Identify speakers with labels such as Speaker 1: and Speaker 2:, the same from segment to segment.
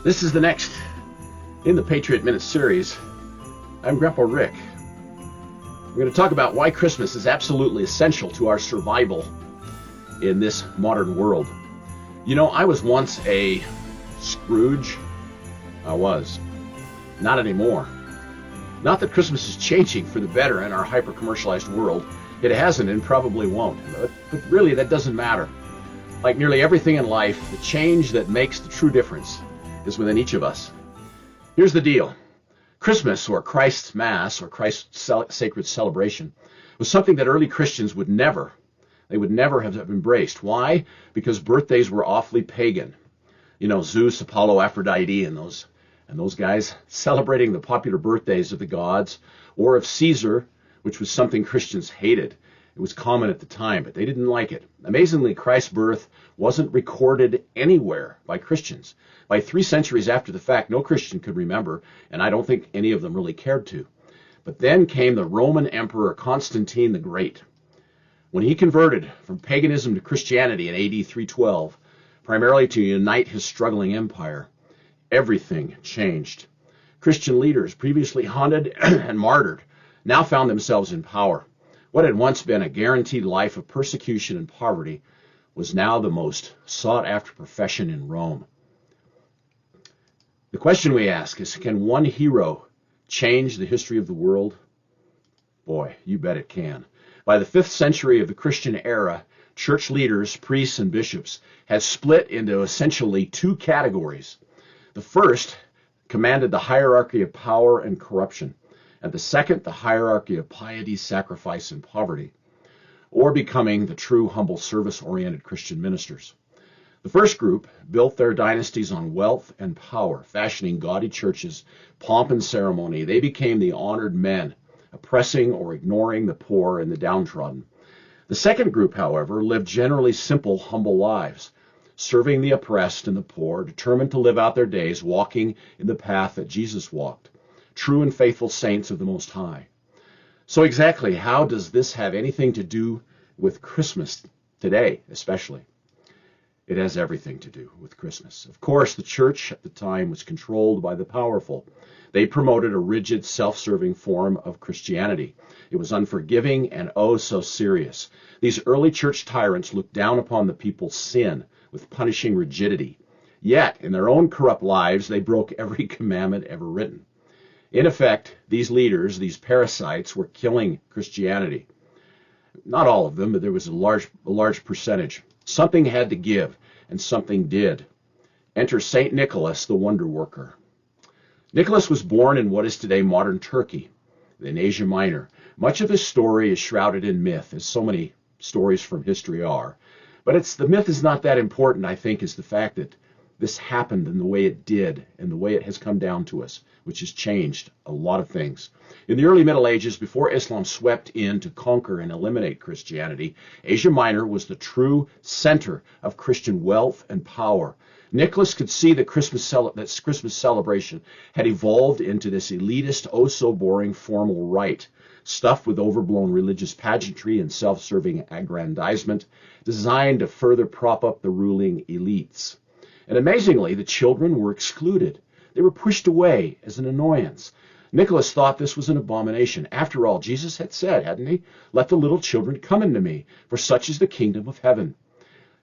Speaker 1: This is the next in the Patriot Minute series. I'm Grandpa Rick. We're going to talk about why Christmas is absolutely essential to our survival in this modern world. You know, I was once a Scrooge. I was. Not anymore. Not that Christmas is changing for the better in our hyper-commercialized world. It hasn't and probably won't. But really, that doesn't matter. Like nearly everything in life, the change that makes the true difference is within each of us. Here's the deal. Christmas, or Christ's Mass, or Christ's sacred celebration, was something that early Christians would never have embraced. Why? Because birthdays were awfully pagan. You know, Zeus, Apollo, Aphrodite, and those guys celebrating the popular birthdays of the gods, or of Caesar, which was something Christians hated. It was common at the time, but they didn't like it. Amazingly, Christ's birth wasn't recorded anywhere by Christians. By 3 centuries after the fact, no Christian could remember, and I don't think any of them really cared to. But then came the Roman Emperor Constantine the Great. When he converted from paganism to Christianity in AD 312, primarily to unite his struggling empire, everything changed. Christian leaders, previously hunted and martyred, now found themselves in power. What had once been a guaranteed life of persecution and poverty was now the most sought-after profession in Rome. The question we ask is, can one hero change the history of the world? Boy, you bet it can. By the 5th century of the Christian era, church leaders, priests, and bishops had split into essentially 2 categories. The first commanded the hierarchy of power and corruption, and the second, the hierarchy of piety, sacrifice, and poverty, or becoming the true, humble, service-oriented Christian ministers. The first group built their dynasties on wealth and power, fashioning gaudy churches, pomp and ceremony. They became the honored men, oppressing or ignoring the poor and the downtrodden. The second group, however, lived generally simple, humble lives, serving the oppressed and the poor, determined to live out their days walking in the path that Jesus walked, true and faithful saints of the Most High. So exactly how does this have anything to do with Christmas today, especially? It has everything to do with Christmas. Of course, the church at the time was controlled by the powerful. They promoted a rigid, self-serving form of Christianity. It was unforgiving and oh so serious. These early church tyrants looked down upon the people's sin with punishing rigidity. Yet, in their own corrupt lives, they broke every commandment ever written. In effect, these leaders, these parasites, were killing Christianity. Not all of them, but there was a large percentage. Something had to give, and something did. Enter St. Nicholas, the wonder worker. Nicholas was born in what is today modern Turkey, in Asia Minor. Much of his story is shrouded in myth, as so many stories from history are. But the myth is not that important, I think, is the fact that this happened in the way it did and the way it has come down to us, which has changed a lot of things. In the early Middle Ages, before Islam swept in to conquer and eliminate Christianity, Asia Minor was the true center of Christian wealth and power. Nicholas could see that Christmas celebration had evolved into this elitist, oh-so-boring formal rite, stuffed with overblown religious pageantry and self-serving aggrandizement, designed to further prop up the ruling elites. And amazingly, the children were excluded. They were pushed away as an annoyance. Nicholas thought this was an abomination. After all, Jesus had said, hadn't he? Let the little children come unto me, for such is the kingdom of heaven.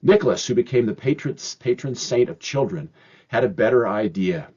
Speaker 1: Nicholas, who became the patron saint of children, had a better idea: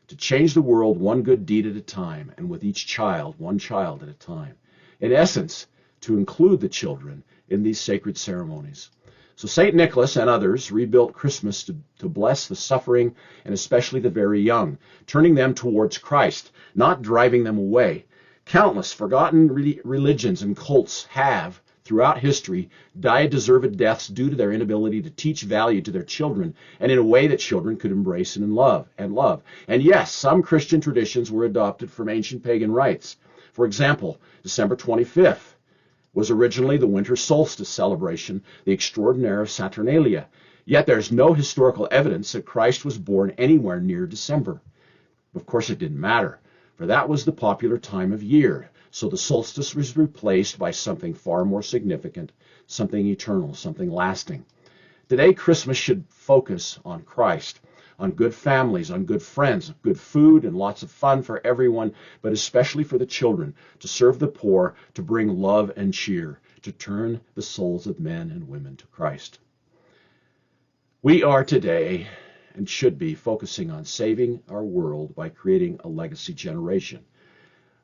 Speaker 1: to change the world one good deed at a time, and with each child, one child at a time. In essence, to include the children in these sacred ceremonies. So St. Nicholas and others rebuilt Christmas to bless the suffering and especially the very young, turning them towards Christ, not driving them away. Countless forgotten religions and cults have, throughout history, died deserved deaths due to their inability to teach value to their children and in a way that children could embrace and love. And yes, some Christian traditions were adopted from ancient pagan rites. For example, December 25th. Was originally the winter solstice celebration, the extraordinaire Saturnalia. Yet there's no historical evidence that Christ was born anywhere near December. Of course, it didn't matter, for that was the popular time of year. So the solstice was replaced by something far more significant, something eternal, something lasting. Today, Christmas should focus on Christ. on good families, on good friends, good food, and lots of fun for everyone, but especially for the children, to serve the poor, to bring love and cheer, to turn the souls of men and women to Christ. We are today, and should be, focusing on saving our world by creating a legacy generation,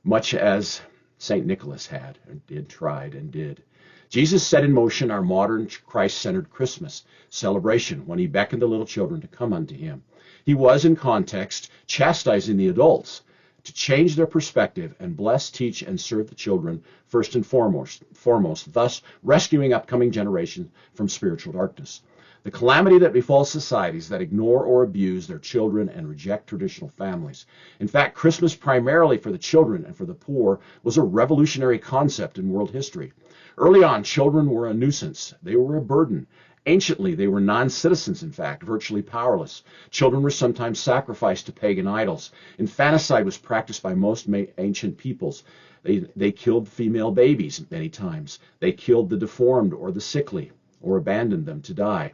Speaker 1: much as St. Nicholas had and did. Jesus set in motion our modern Christ-centered Christmas celebration when he beckoned the little children to come unto him. He was, in context, chastising the adults to change their perspective and bless, teach, and serve the children first and foremost, thus rescuing upcoming generations from spiritual darkness. The calamity that befalls societies that ignore or abuse their children and reject traditional families. In fact, Christmas, primarily for the children and for the poor, was a revolutionary concept in world history. Early on, children were a nuisance. They were a burden. Anciently, they were non-citizens, in fact, virtually powerless. Children were sometimes sacrificed to pagan idols. Infanticide was practiced by most ancient peoples. They killed female babies many times. They killed the deformed or the sickly, or abandoned them to die.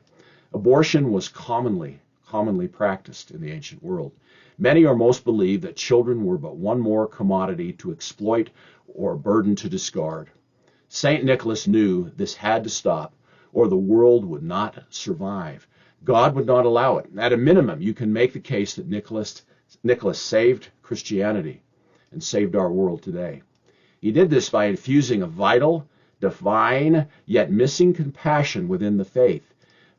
Speaker 1: Abortion was commonly practiced in the ancient world. Many or most believed that children were but one more commodity to exploit or a burden to discard. St. Nicholas knew this had to stop, or the world would not survive. God would not allow it. At a minimum, you can make the case that Nicholas saved Christianity and saved our world today. He did this by infusing a vital, divine, yet missing compassion within the faith.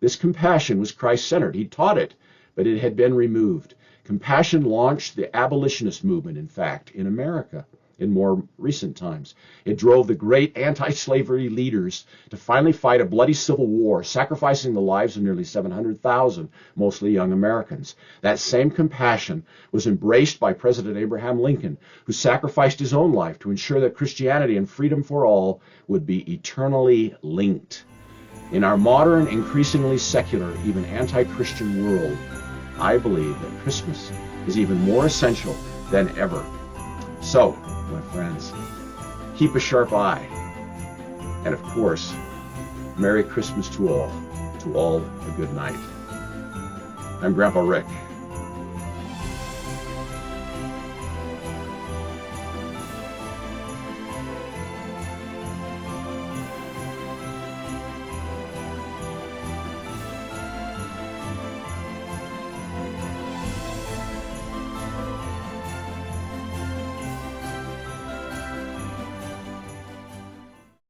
Speaker 1: This compassion was Christ-centered. He taught it, but it had been removed. Compassion launched the abolitionist movement, in fact, in America in more recent times. It drove the great anti-slavery leaders to finally fight a bloody civil war, sacrificing the lives of nearly 700,000, mostly young Americans. That same compassion was embraced by President Abraham Lincoln, who sacrificed his own life to ensure that Christianity and freedom for all would be eternally linked. In our modern, increasingly secular, even anti-Christian world, I believe that Christmas is even more essential than ever. So, my friends, keep a sharp eye. And of course, Merry Christmas to all a good night. I'm Grandpa Rick.